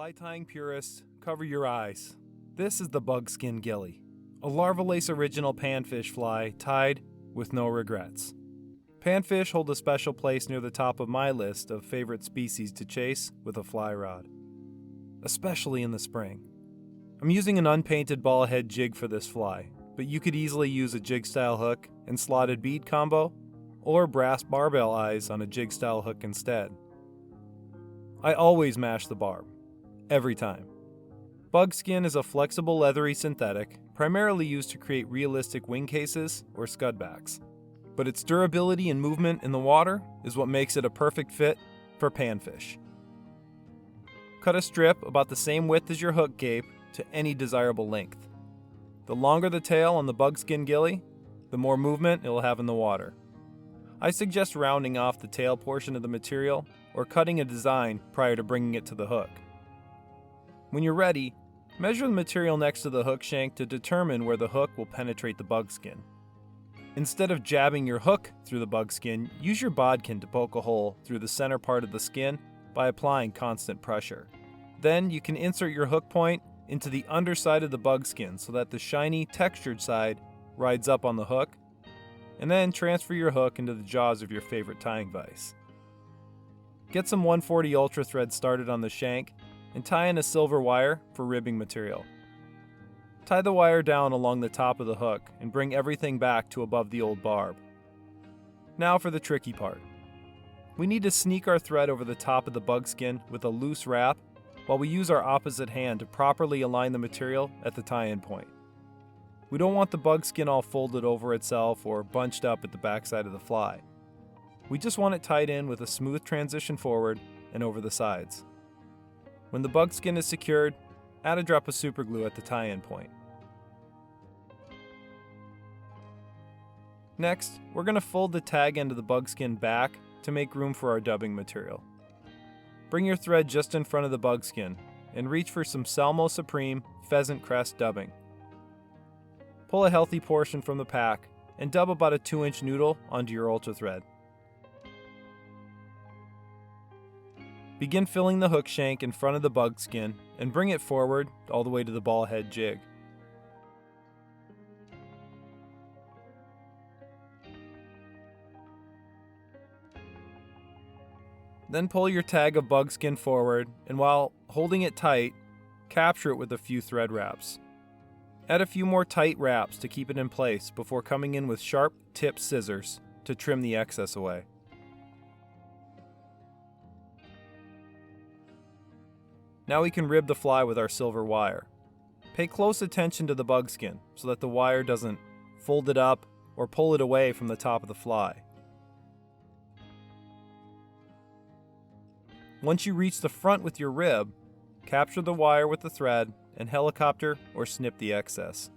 Fly tying purists, cover your eyes. This is the Bugskin Gilly, a Larva Lace original panfish fly tied with no regrets. Panfish hold a special place near the top of my list of favorite species to chase with a fly rod, especially in the spring. I'm using an unpainted ball head jig for this fly, but you could easily use a jig style hook and slotted bead combo, or brass barbell eyes on a jig style hook instead. I always mash the barb, every time. Bugskin is a flexible leathery synthetic, primarily used to create realistic wing cases or scudbacks. But its durability and movement in the water is what makes it a perfect fit for panfish. Cut a strip about the same width as your hook gape to any desirable length. The longer the tail on the Bugskin Gilly, the more movement it will have in the water. I suggest rounding off the tail portion of the material or cutting a design prior to bringing it to the hook. When you're ready, measure the material next to the hook shank to determine where the hook will penetrate the bugskin. Instead of jabbing your hook through the bugskin, use your bodkin to poke a hole through the center part of the skin by applying constant pressure. Then you can insert your hook point into the underside of the bugskin so that the shiny, textured side rides up on the hook, and then transfer your hook into the jaws of your favorite tying vise. Get some 140 Ultra thread started on the shank and tie in a silver wire for ribbing material. Tie the wire down along the top of the hook and bring everything back to above the old barb. Now for the tricky part. We need to sneak our thread over the top of the bugskin with a loose wrap while we use our opposite hand to properly align the material at the tie-in point. We don't want the bugskin all folded over itself or bunched up at the backside of the fly. We just want it tied in with a smooth transition forward and over the sides. When the bugskin is secured, add a drop of superglue at the tie-in point. Next, we're going to fold the tag end of the bugskin back to make room for our dubbing material. Bring your thread just in front of the bugskin and reach for some Salmo Supreme pheasant crest dubbing. Pull a healthy portion from the pack and dub about a 2-inch noodle onto your ultra thread. Begin filling the hook shank in front of the bugskin and bring it forward all the way to the ball head jig. Then pull your tag of bugskin forward, and while holding it tight, capture it with a few thread wraps. Add a few more tight wraps to keep it in place before coming in with sharp tipped scissors to trim the excess away. Now we can rib the fly with our silver wire. Pay close attention to the bugskin so that the wire doesn't fold it up or pull it away from the top of the fly. Once you reach the front with your rib, capture the wire with the thread and helicopter or snip the excess.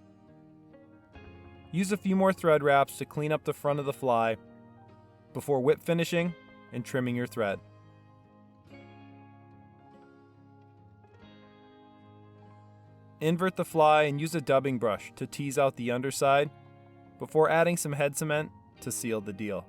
Use a few more thread wraps to clean up the front of the fly before whip finishing and trimming your thread. Invert the fly and use a dubbing brush to tease out the underside before adding some head cement to seal the deal.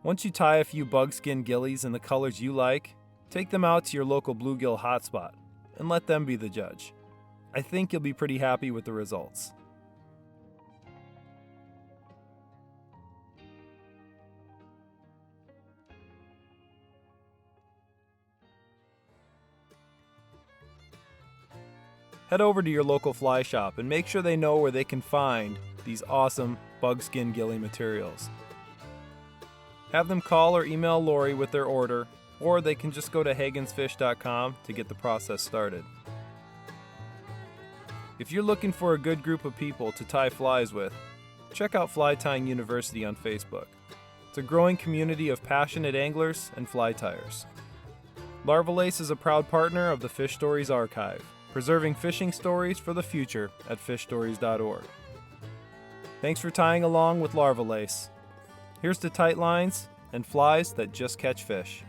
Once you tie a few bugskin gillies in the colors you like, take them out to your local bluegill hotspot and let them be the judge. I think you'll be pretty happy with the results. Head over to your local fly shop and make sure they know where they can find these awesome bugskin gilly materials. Have them call or email Lori with their order, or they can just go to hagensfish.com to get the process started. If you're looking for a good group of people to tie flies with, check out Fly Tying University on Facebook. It's a growing community of passionate anglers and fly tyers. Larva Lace is a proud partner of the Fish Stories Archive, preserving fishing stories for the future at fishstories.org. Thanks for tying along with Larva Lace. Here's to tight lines and flies that just catch fish.